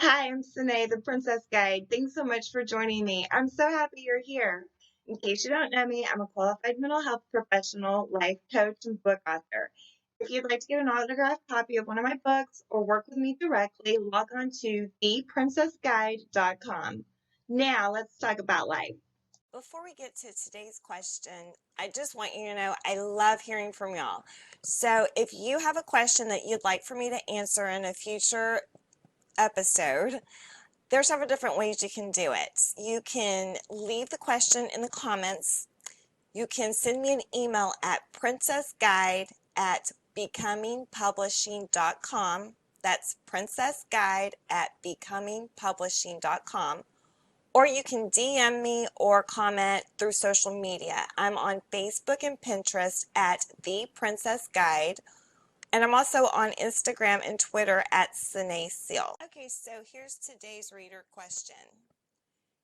Hi, I'm Senée, the Princess Guide. Thanks so much for joining me. I'm so happy you're here. In case you don't know me, I'm a qualified mental health professional, life coach, and book author. If you'd like to get an autographed copy of one of my books or work with me directly, log on to theprincessguide.com. Now, let's talk about life. Before we get to today's question, I just want you to know I love hearing from y'all. So if you have a question that you'd like for me to answer in a future episode, there's several different ways you can do it. You can leave the question in the comments. You can send me an email at princessguide@becomingpublishing.com. That's princessguide@becomingpublishing.com. Or you can DM me or comment through social media. I'm on Facebook and Pinterest at The Princess Guide. And I'm also on Instagram and Twitter at Senée Seale. Okay, so here's today's reader question.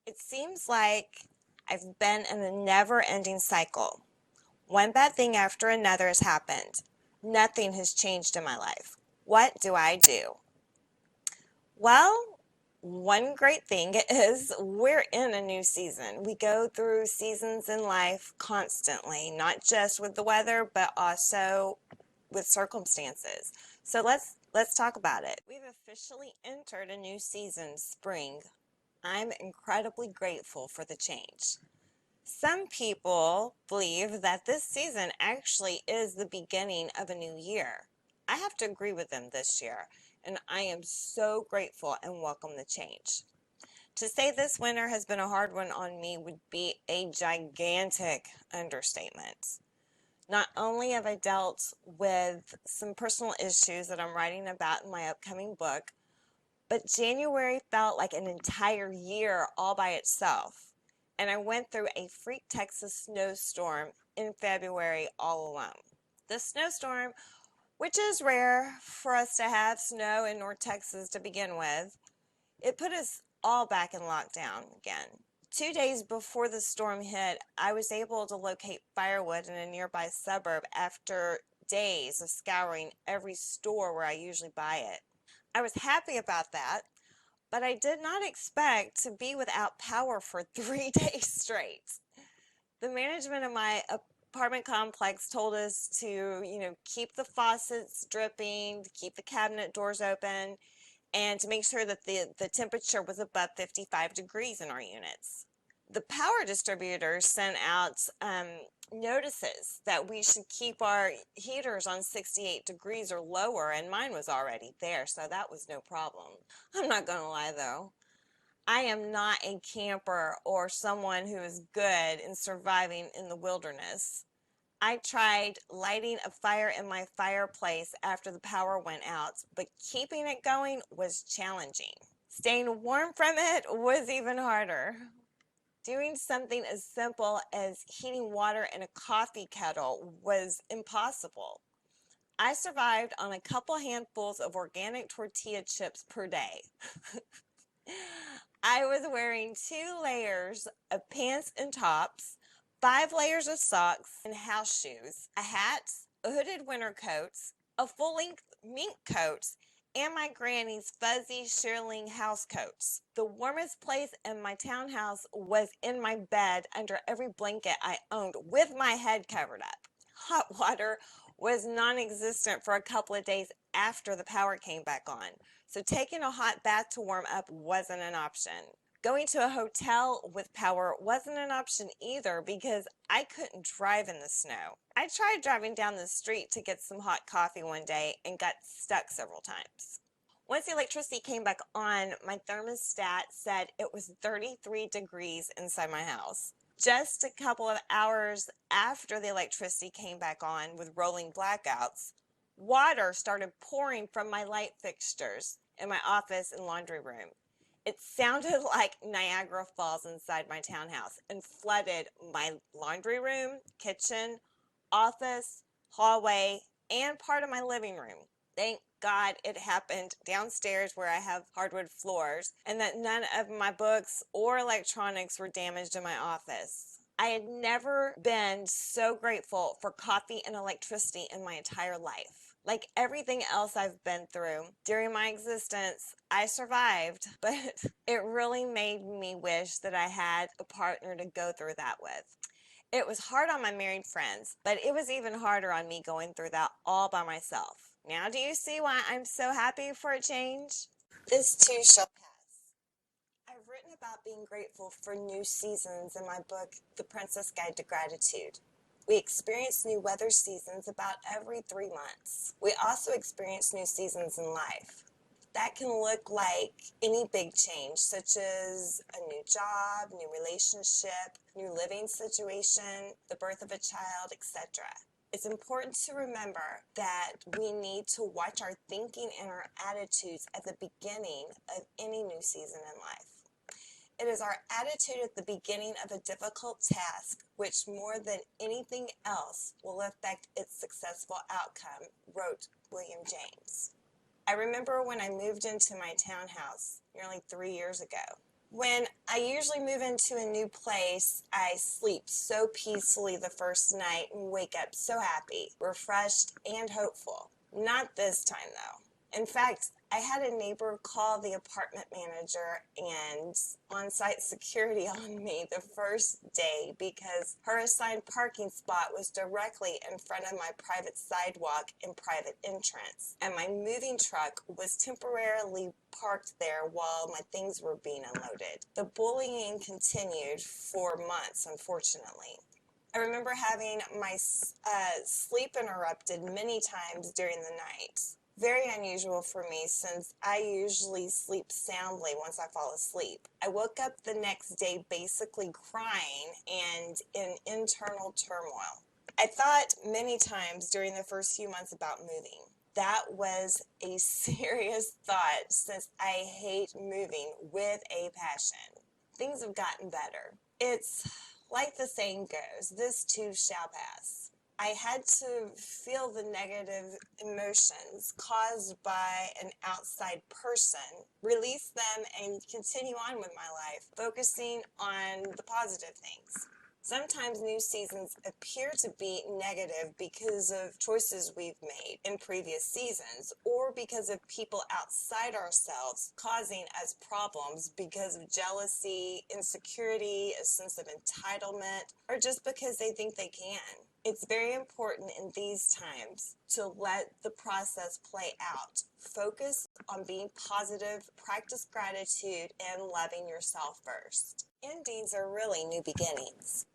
It seems like I've been in a never-ending cycle. One bad thing after another has happened. Nothing has changed in my life. What do I do? Well, one great thing is we're in a new season. We go through seasons in life constantly, not just with the weather, but also with circumstances. So let's talk about it. We've officially entered a new season, spring. I'm incredibly grateful for the change. Some people believe that this season actually is the beginning of a new year. I have to agree with them this year, and I am so grateful and welcome the change. To say this winter has been a hard one on me would be a gigantic understatement. Not only have I dealt with some personal issues that I'm writing about in my upcoming book, but January felt like an entire year all by itself. And I went through a freak Texas snowstorm in February all alone. The snowstorm, which is rare for us to have snow in North Texas to begin with, it put us all back in lockdown again. 2 days before the storm hit, I was able to locate firewood in a nearby suburb after days of scouring every store where I usually buy it. I was happy about that, but I did not expect to be without power for 3 days straight. The management of my apartment complex told us to, keep the faucets dripping, to keep the cabinet doors open, and to make sure that the temperature was above 55 degrees in our units. The power distributors sent out notices that we should keep our heaters on 68 degrees or lower, and mine was already there, so that was no problem. I'm not gonna lie though, I am not a camper or someone who is good in surviving in the wilderness. I tried lighting a fire in my fireplace after the power went out, but keeping it going was challenging. Staying warm from it was even harder. Doing something as simple as heating water in a coffee kettle was impossible. I survived on a couple handfuls of organic tortilla chips per day. I was wearing 2 layers of pants and tops, 5 layers of socks and house shoes, a hat, a hooded winter coat, a full-length mink coat, and my granny's fuzzy shearling house coats. The warmest place in my townhouse was in my bed under every blanket I owned with my head covered up. Hot water was non-existent for a couple of days after the power came back on, so taking a hot bath to warm up wasn't an option. Going to a hotel with power wasn't an option either because I couldn't drive in the snow. I tried driving down the street to get some hot coffee one day and got stuck several times. Once the electricity came back on, my thermostat said it was 33 degrees inside my house. Just a couple of hours after the electricity came back on with rolling blackouts, water started pouring from my light fixtures in my office and laundry room. It sounded like Niagara Falls inside my townhouse and flooded my laundry room, kitchen, office, hallway, and part of my living room. Thank God it happened downstairs where I have hardwood floors and that none of my books or electronics were damaged in my office. I had never been so grateful for coffee and electricity in my entire life. Like everything else I've been through during my existence, I survived, but it really made me wish that I had a partner to go through that with. It was hard on my married friends, but it was even harder on me going through that all by myself. Now, do you see why I'm so happy for a change? This too shall pass. I've written about being grateful for new seasons in my book, The Princess Guide to Gratitude. We experience new weather seasons about every 3 months. We also experience new seasons in life. That can look like any big change, such as a new job, new relationship, new living situation, the birth of a child, etc. It's important to remember that we need to watch our thinking and our attitudes at the beginning of any new season in life. It is our attitude at the beginning of a difficult task which more than anything else will affect its successful outcome, wrote William James. I remember when I moved into my townhouse nearly 3 years ago. When I usually move into a new place, I sleep so peacefully the first night and wake up so happy, refreshed, and hopeful. Not this time, though. In fact, I had a neighbor call the apartment manager and on-site security on me the first day because her assigned parking spot was directly in front of my private sidewalk and private entrance, and my moving truck was temporarily parked there while my things were being unloaded. The bullying continued for months, unfortunately. I remember having my sleep interrupted many times during the night. Very unusual for me since I usually sleep soundly once I fall asleep. I woke up the next day basically crying and in internal turmoil. I thought many times during the first few months about moving. That was a serious thought since I hate moving with a passion. Things have gotten better. It's like the saying goes, this too shall pass. I had to feel the negative emotions caused by an outside person, release them, and continue on with my life, focusing on the positive things. Sometimes new seasons appear to be negative because of choices we've made in previous seasons or because of people outside ourselves causing us problems because of jealousy, insecurity, a sense of entitlement, or just because they think they can. It's very important in these times to let the process play out. Focus on being positive, practice gratitude, and loving yourself first. Endings are really new beginnings.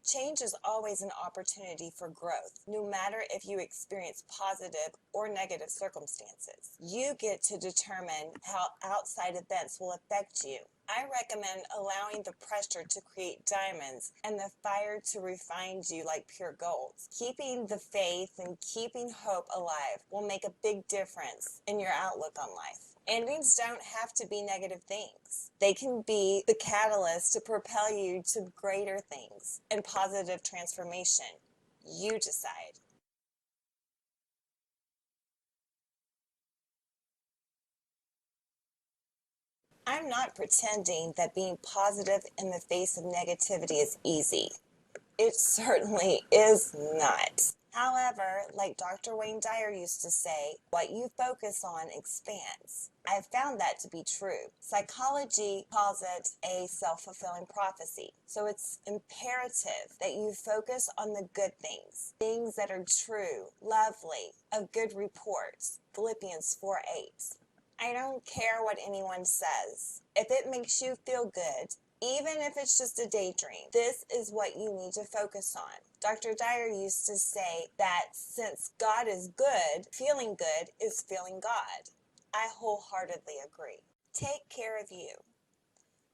Change is always an opportunity for growth, no matter if you experience positive or negative circumstances. You get to determine how outside events will affect you. I recommend allowing the pressure to create diamonds and the fire to refine you like pure gold. Keeping the faith and keeping hope alive will make a big difference in your outlook on life. Endings don't have to be negative things. They can be the catalyst to propel you to greater things and positive transformation. You decide. I'm not pretending that being positive in the face of negativity is easy. It certainly is not. However, like Dr. Wayne Dyer used to say, what you focus on expands. I've found that to be true. Psychology calls it a self-fulfilling prophecy. So it's imperative that you focus on the good things, things that are true, lovely, of good reports. Philippians 4:8. I don't care what anyone says. If it makes you feel good, even if it's just a daydream, this is what you need to focus on. Dr. Dyer used to say that since God is good, feeling good is feeling God. I wholeheartedly agree. Take care of you.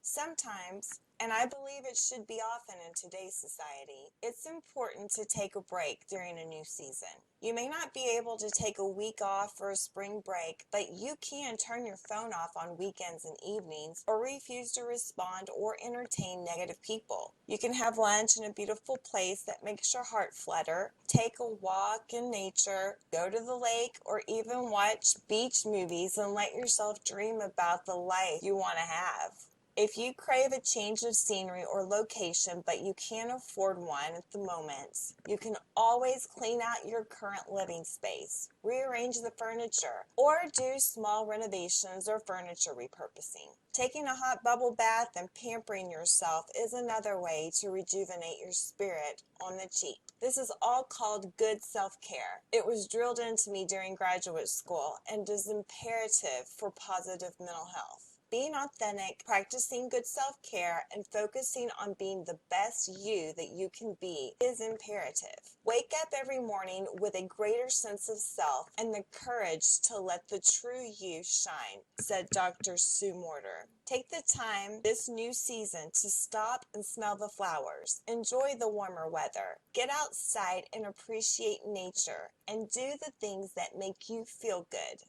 Sometimes, and I believe it should be often in today's society, it's important to take a break during a new season. You may not be able to take a week off for a spring break, but you can turn your phone off on weekends and evenings or refuse to respond or entertain negative people. You can have lunch in a beautiful place that makes your heart flutter, take a walk in nature, go to the lake, or even watch beach movies and let yourself dream about the life you want to have. If you crave a change of scenery or location, but you can't afford one at the moment, you can always clean out your current living space, rearrange the furniture, or do small renovations or furniture repurposing. Taking a hot bubble bath and pampering yourself is another way to rejuvenate your spirit on the cheap. This is all called good self-care. It was drilled into me during graduate school and is imperative for positive mental health. Being authentic, practicing good self-care, and focusing on being the best you that you can be is imperative. Wake up every morning with a greater sense of self and the courage to let the true you shine, said Dr. Sue Morter. Take the time this new season to stop and smell the flowers. Enjoy the warmer weather. Get outside and appreciate nature and do the things that make you feel good.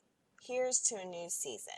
Here's to a new season.